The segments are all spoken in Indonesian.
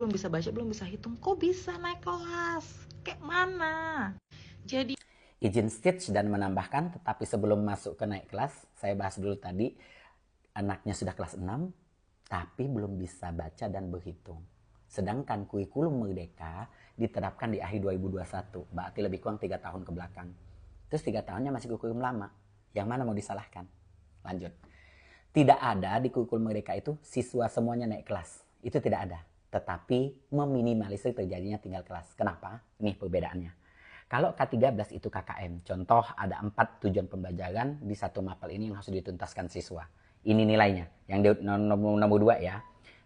belum bisa baca, belum bisa hitung, kok bisa naik kelas? Kayak mana? Jadi Izin Stitch dan menambahkan, tetapi sebelum masuk ke naik kelas, saya bahas dulu tadi, anaknya sudah kelas 6, tapi belum bisa baca dan berhitung. Sedangkan kurikulum Merdeka diterapkan di akhir 2021, berarti lebih kurang 3 tahun ke belakang. Terus 3 tahunnya masih kurikulum lama. Yang mana mau disalahkan? Lanjut. Tidak ada di kurikulum Merdeka itu siswa semuanya naik kelas. Itu tidak ada. Tetapi meminimalisir terjadinya tinggal kelas. Kenapa? Ini perbedaannya. Kalau K13 itu KKM. Contoh ada 4 tujuan pembelajaran di satu mapel ini yang harus dituntaskan siswa. Ini nilainya. Yang nomor 2 ya.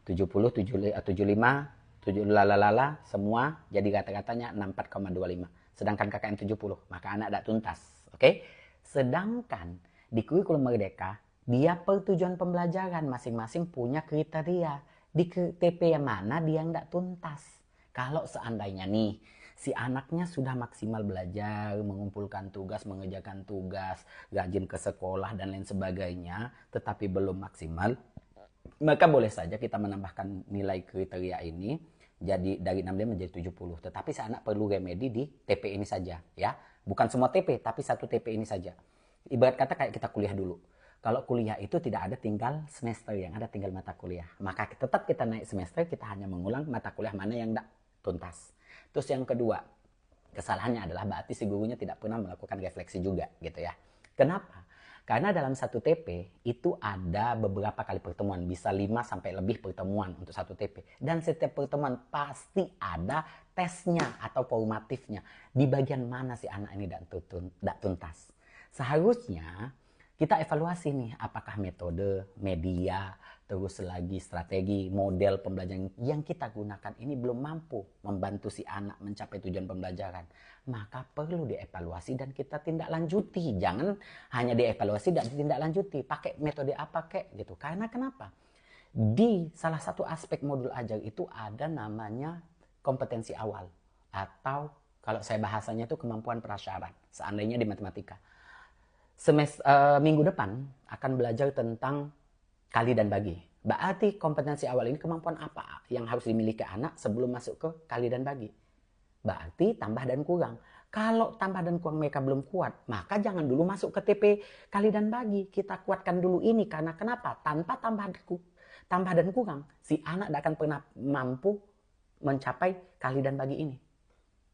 70, 75, 7 lalalala semua jadi rata-ratanya 64,25. Sedangkan KKM 70, maka anak tidak tuntas. Oke? Sedangkan di kurikulum Merdeka dia per tujuan pembelajaran masing-masing punya kriteria. Di TP yang mana dia tidak tuntas. Kalau seandainya nih si anaknya sudah maksimal belajar, mengumpulkan tugas, mengerjakan tugas, rajin ke sekolah dan lain sebagainya, tetapi belum maksimal, maka boleh saja kita menambahkan nilai kriteria ini jadi dari 65 menjadi 70. Tetapi si anak perlu remedi di TP ini saja ya. Bukan semua TP, tapi satu TP ini saja. Ibarat kata kayak kita kuliah dulu. Kalau kuliah itu tidak ada tinggal semester, yang ada tinggal mata kuliah. Maka tetap kita naik semester, kita hanya mengulang mata kuliah mana yang tidak tuntas. Terus yang kedua, kesalahannya adalah berarti si gurunya tidak pernah melakukan refleksi juga gitu ya. Kenapa? Karena dalam satu TP itu ada beberapa kali pertemuan, bisa 5 sampai lebih pertemuan untuk satu TP. Dan setiap pertemuan pasti ada tesnya atau formatifnya. Di bagian mana si anak ini tidak tuntas. Seharusnya kita evaluasi nih, apakah metode, media, terus lagi strategi, model pembelajaran yang kita gunakan ini belum mampu membantu si anak mencapai tujuan pembelajaran. Maka perlu dievaluasi dan kita tindak lanjuti. Jangan hanya dievaluasi dan tindak lanjuti. Pakai metode apa kek gitu. Karena kenapa? Di salah satu aspek modul ajar itu ada namanya kompetensi awal. Atau kalau saya bahasanya itu kemampuan prasyarat. Seandainya di matematika. Minggu depan akan belajar tentang kali dan bagi. Berarti kompetensi awal ini kemampuan apa yang harus dimiliki anak sebelum masuk ke kali dan bagi. Berarti tambah dan kurang. Kalau tambah dan kurang mereka belum kuat, maka jangan dulu masuk ke TP kali dan bagi. Kita kuatkan dulu ini, karena kenapa? Tanpa tambah dan kurang, si anak tidak akan pernah mampu mencapai kali dan bagi ini.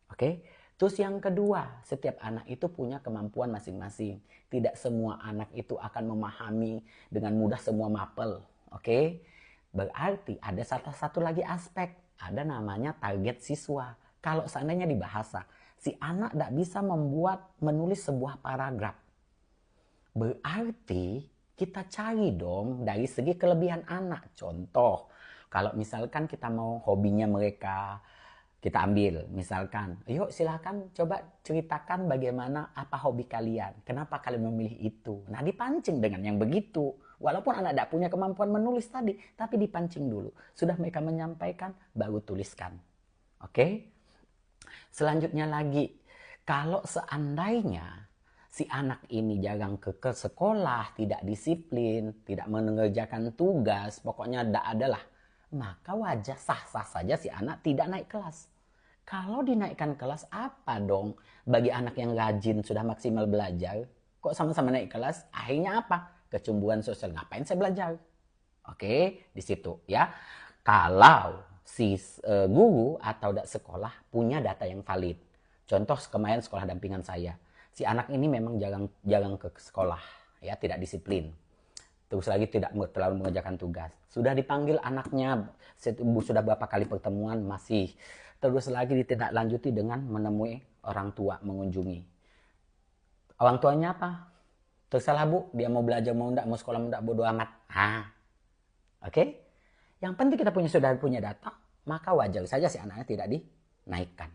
Oke? Terus yang kedua, setiap anak itu punya kemampuan masing-masing. Tidak semua anak itu akan memahami dengan mudah semua mapel. Oke? Berarti ada satu lagi aspek. Ada namanya target siswa. Kalau seandainya di bahasa, si anak tidak bisa menulis sebuah paragraf. Berarti kita cari dong dari segi kelebihan anak. Contoh, kalau misalkan kita mau hobinya mereka, kita ambil misalkan, yuk silakan coba ceritakan bagaimana apa hobi kalian, kenapa kalian memilih itu. Nah, dipancing dengan yang begitu. Walaupun anak tidak punya kemampuan menulis tadi, tapi dipancing dulu. Sudah mereka menyampaikan, baru tuliskan. Oke? Selanjutnya lagi, kalau seandainya si anak ini jarang ke sekolah, tidak disiplin, tidak mengerjakan tugas, pokoknya tidak adalah, maka wajar sah-sah saja si anak tidak naik kelas. Kalau dinaikkan kelas, apa dong bagi anak yang rajin sudah maksimal belajar, kok sama-sama naik kelas, akhirnya apa? Kecemburuan sosial. Ngapain saya belajar? Oke, di situ ya. Kalau si guru atau sekolah punya data yang valid. Contoh kemarin sekolah dampingan saya. Si anak ini memang jarang ke sekolah, ya, tidak disiplin. Terus lagi tidak terlalu mengerjakan tugas. Sudah dipanggil anaknya, sudah berapa kali pertemuan, masih. Terus lagi ditindaklanjuti dengan menemui orang tua, mengunjungi. Orang tuanya apa? Terserah bu, dia mau belajar mau enggak, mau sekolah mau enggak, bodo amat. Oke? Yang penting kita sudah punya data, maka wajar saja si anaknya tidak dinaikkan.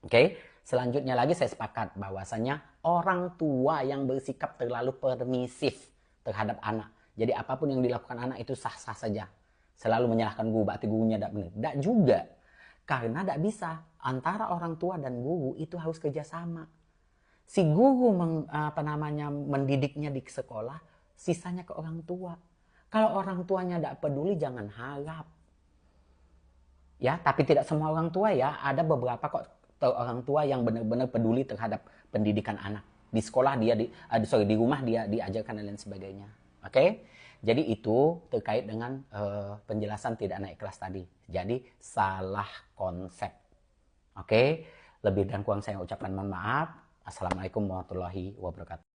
Oke? Selanjutnya lagi saya sepakat bahwasanya orang tua yang bersikap terlalu permisif terhadap anak. Jadi apapun yang dilakukan anak itu sah-sah saja. Selalu menyalahkan guru, berarti gurunya tidak benar. Tidak juga. Karena tidak bisa. Antara orang tua dan guru itu harus kerjasama. Si guru mendidiknya di sekolah, sisanya ke orang tua. Kalau orang tuanya tidak peduli, jangan harap. Ya, tapi tidak semua orang tua ya. Ada beberapa kok orang tua yang benar-benar peduli terhadap pendidikan anak. Di sekolah dia di rumah dia diajarkan dan lain sebagainya. Oke? Jadi itu terkait dengan penjelasan tidak naik kelas tadi. Jadi salah konsep. Oke? Lebih dan kurang saya ucapkan mohon maaf. Assalamualaikum warahmatullahi wabarakatuh.